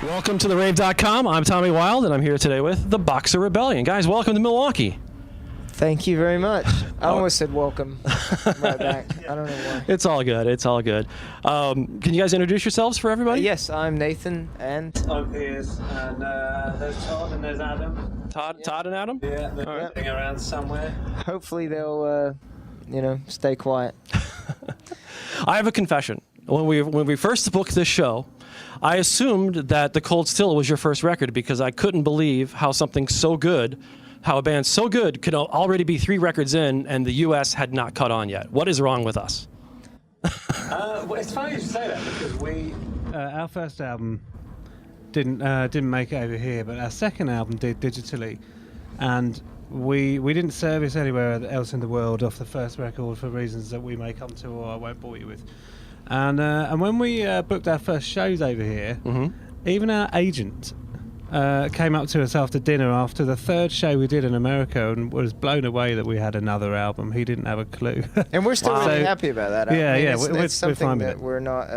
Welcome to the Rave.com. I'm Tommy Wild, and I'm here today with the Boxer Rebellion. Guys, welcome to Milwaukee. Thank you very much. I almost said welcome right back. I don't know why. It's all good. It's all good. Can you guys introduce yourselves for everybody? Yes, I'm Nathan, and I'm Piers, and there's Todd and there's Adam. Todd and Adam? Yeah, they're running around somewhere. hopefully they'll, stay quiet. I have a confession. When we first booked this show, I assumed that The Cold Still was your first record because I couldn't believe how a band so good could already be 3 records in and the U.S. had not caught on yet. What is wrong with us? Well, it's funny you should say that because our first album didn't make it over here, but our second album did digitally, and we didn't service anywhere else in the world off the first record for reasons that we may come to or I won't bore you with. And when we booked our first shows over here, even our agent came up to us after dinner after the third show we did in America and was blown away that we had another album. He didn't have a clue. And we're still really happy about that. Yeah, it's something fine that we're not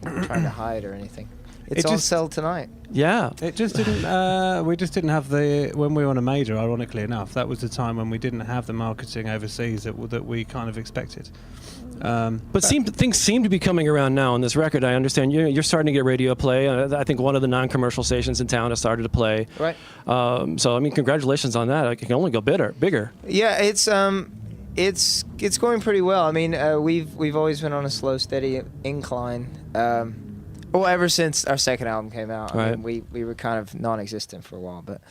trying to hide or anything. It's on sale tonight. Yeah. It just didn't. We just didn't have when we were on a major. Ironically enough, that was the time when we didn't have the marketing overseas that we kind of expected. But things seem to be coming around now on this record. I understand you're starting to get radio play. I think one of the non-commercial stations in town has started to play. Right. So I mean, congratulations on that. It can only go bigger. Yeah, it's going pretty well. I mean, we've always been on a slow, steady incline. Well, ever since our second album came out. Right. I mean, we were kind of non-existent for a while, but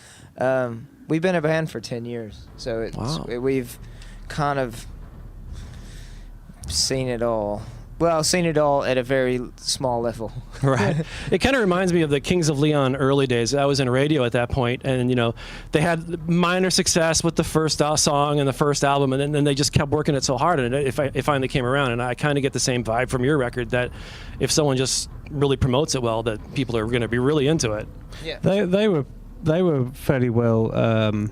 we've been a band for 10 years. So we've kind of seen it all. Well, seen it all at a very small level. Right. It kind of reminds me of the Kings of Leon early days. I was in radio at that point, and they had minor success with the first song and the first album, and then they just kept working it so hard, and it finally came around. And I kind of get the same vibe from your record that if someone just really promotes it well, that people are going to be really into it. Yeah. They were fairly well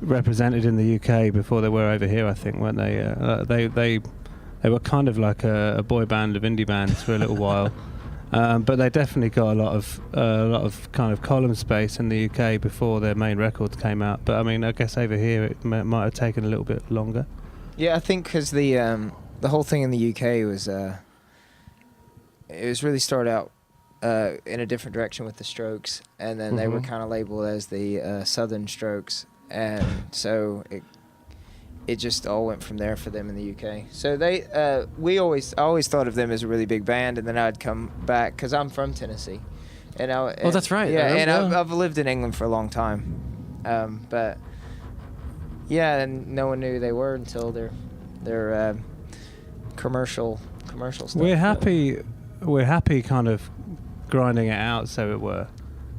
represented in the UK before they were over here, I think, weren't they? They were kind of like a boy band of indie bands for a little while, but they definitely got a lot of kind of column space in the UK before their main records came out. But I mean, I guess over here it might have taken a little bit longer. Yeah, I think because the whole thing in the UK was really started out in a different direction with the Strokes, and then they were kind of labeled as the Southern Strokes, and so it just all went from there for them in the UK. So I always thought of them as a really big band, and then I'd come back because I'm from Tennessee, and that's right. Yeah, I've lived in England for a long time, but yeah, and no one knew who they were until their commercial stuff. We're happy, kind of grinding it out, so it were.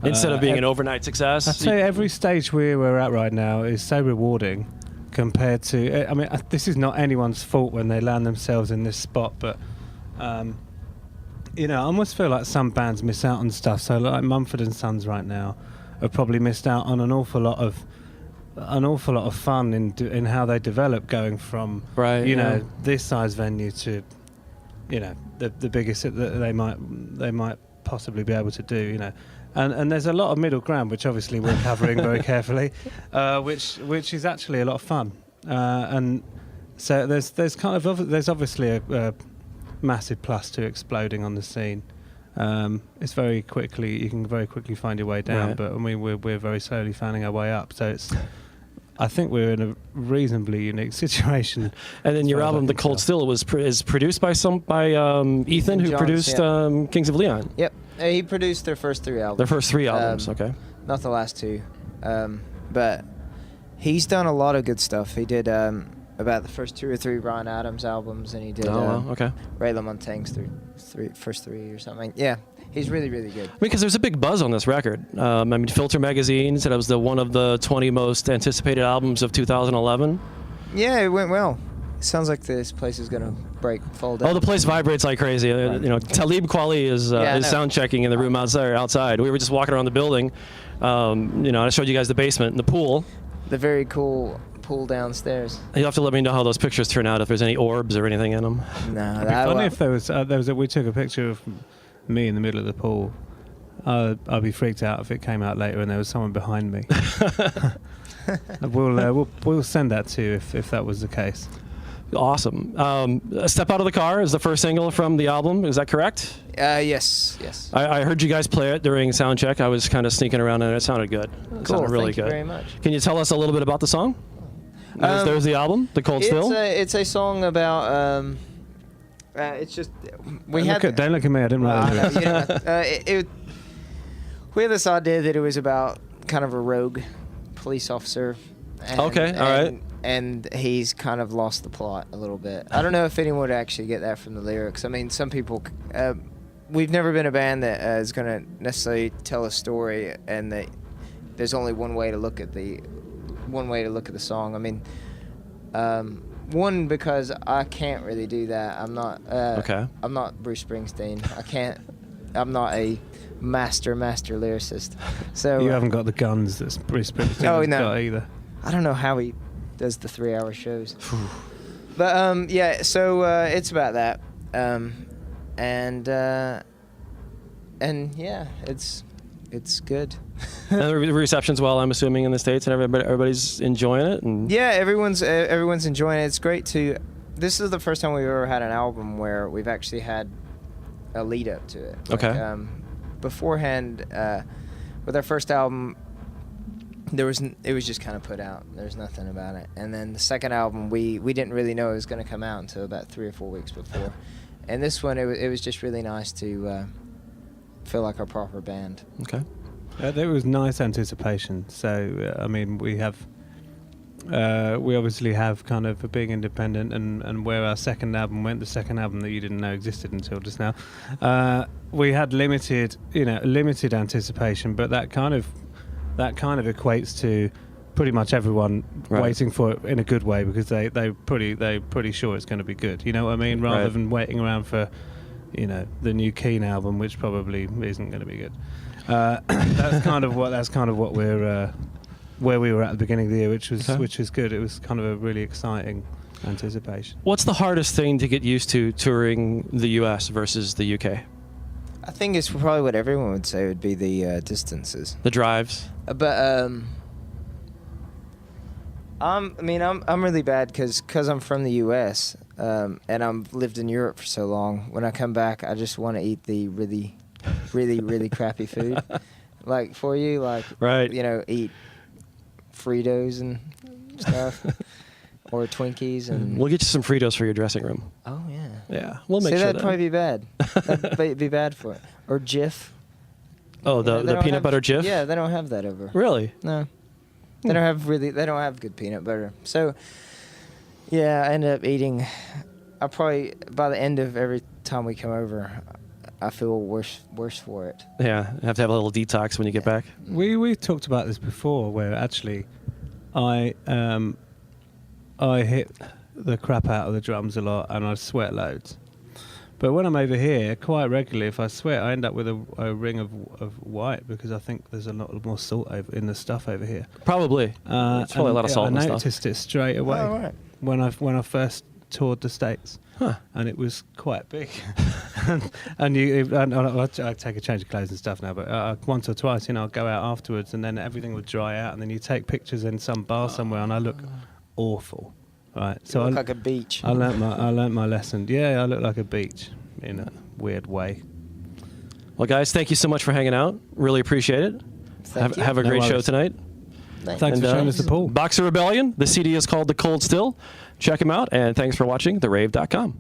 Instead of being an overnight success. I'd say every stage we're at right now is so rewarding. Compared to, I mean, this is not anyone's fault when they land themselves in this spot, but I almost feel like some bands miss out on stuff. So like Mumford & Sons right now have probably missed out on an awful lot of fun in how they develop, going from this size venue to the biggest that they might possibly be able to do. And there's a lot of middle ground, which obviously we're covering very carefully, which is actually a lot of fun. And so there's obviously a massive plus to exploding on the scene. It's you can very quickly find your way down, but I mean we're very slowly finding our way up. So I think we're in a reasonably unique situation. And then your album, The Cold Still, is produced by Ethan, who produced Kings of Leon. Yep. He produced their first 3 albums. Their first 3 albums, okay. Not the last 2. But he's done a lot of good stuff. He did about the first 2 or 3 Bryan Adams albums, and he did Ray LaMontagne's first 3 or something. Yeah, he's really, really good. Because there's a big buzz on this record. I mean, Filter Magazine said it was one of the 20 most anticipated albums of 2011. Yeah, it went well. Sounds like this place is going to fall down. Oh, the place vibrates like crazy. Talib Kweli is sound checking in the room outside. We were just walking around the building. I showed you guys the basement and the pool. The very cool pool downstairs. You'll have to let me know how those pictures turn out, if there's any orbs or anything in them. No, it'd be funny if we took a picture of me in the middle of the pool. I'd be freaked out if it came out later and there was someone behind me. We'll send that to you if that was the case. Awesome. Step Out of the Car is the first single from the album. Is that correct? Yes. I heard you guys play it during sound check. I was kind of sneaking around and it sounded good. It sounded really Thank good. you very much. Can you tell us a little bit about the song? There's the album, The Cold Still. It's a song about. It's just Don't look at me. I didn't write it. We had this idea that it was about kind of a rogue police officer. Okay, all right. And he's kind of lost the plot a little bit. I don't know if anyone would actually get that from the lyrics. I mean, some people. We've never been a band that is going to necessarily tell a story, and that there's only one way to look at the song. I mean, one, because I can't really do that. I'm not. I'm not Bruce Springsteen. I can't. I'm not a master lyricist. So You haven't got the guns that Bruce Springsteen has got either. I don't know how he does the 3-hour shows. But yeah, so it's about that. And yeah, it's good. And the reception's well, I'm assuming, in the States, and everybody's enjoying it. And Yeah, everyone's enjoying it. It's great to. This is the first time we've ever had an album where we've actually had a lead up to it. Okay. Beforehand, with our first album, it was just kind of put out. There's nothing about it. And then the second album, we didn't really know it was going to come out until about 3 or 4 weeks before. And this one, it was just really nice to feel like a proper band. Okay. There was nice anticipation. So I mean, we obviously have kind of being independent and where our second album went, the second album that you didn't know existed until just now. We had limited anticipation, but that kind of equates to pretty much everyone waiting for it in a good way, because they're pretty sure it's going to be good. You know what I mean? Rather than waiting around for, the new Keen album, which probably isn't going to be good. That's kind of what we're where we were at the beginning of the year, which was good. It was kind of a really exciting anticipation. What's the hardest thing to get used to touring the U.S. versus the U.K.? I think it's probably what everyone would say would be the distances. The drives. But I'm really bad because I'm from the U.S. And I've lived in Europe for so long. When I come back, I just want to eat the really, really, really crappy food. Like for you, eat Fritos and stuff, or Twinkies, and we'll get you some Fritos for your dressing room. Oh yeah. Yeah, we'll make sure. That'd probably be bad. That'd be bad for it. Or Jif. Oh, the peanut butter Jif. Yeah, they don't have that over. Really? No. They don't have good peanut butter. So, yeah, I end up eating. I probably, by the end of every time we come over, I feel worse for it. Yeah, you have to have a little detox when you get back. We talked about this before, where actually, I hit the crap out of the drums a lot, and I sweat loads. But when I'm over here, quite regularly, if I sweat, I end up with a ring of white, because I think there's a lot more salt in the stuff over here. Probably. It's probably a lot of salt in the I stuff. noticed it straight away when I first toured the States. Huh. And it was quite big. and I take a change of clothes and stuff now, but once or twice, I'll go out afterwards, and then everything would dry out, and then you take pictures in some bar somewhere, and I look awful. Right, so I look like a beach. I learnt my lesson. Yeah, I look like a beach in a weird way. Well, guys, thank you so much for hanging out. Really appreciate it. Have a great show tonight. Thanks for showing us the pool. Boxer Rebellion. The CD is called The Cold Still. Check them out, and thanks for watching therave.com.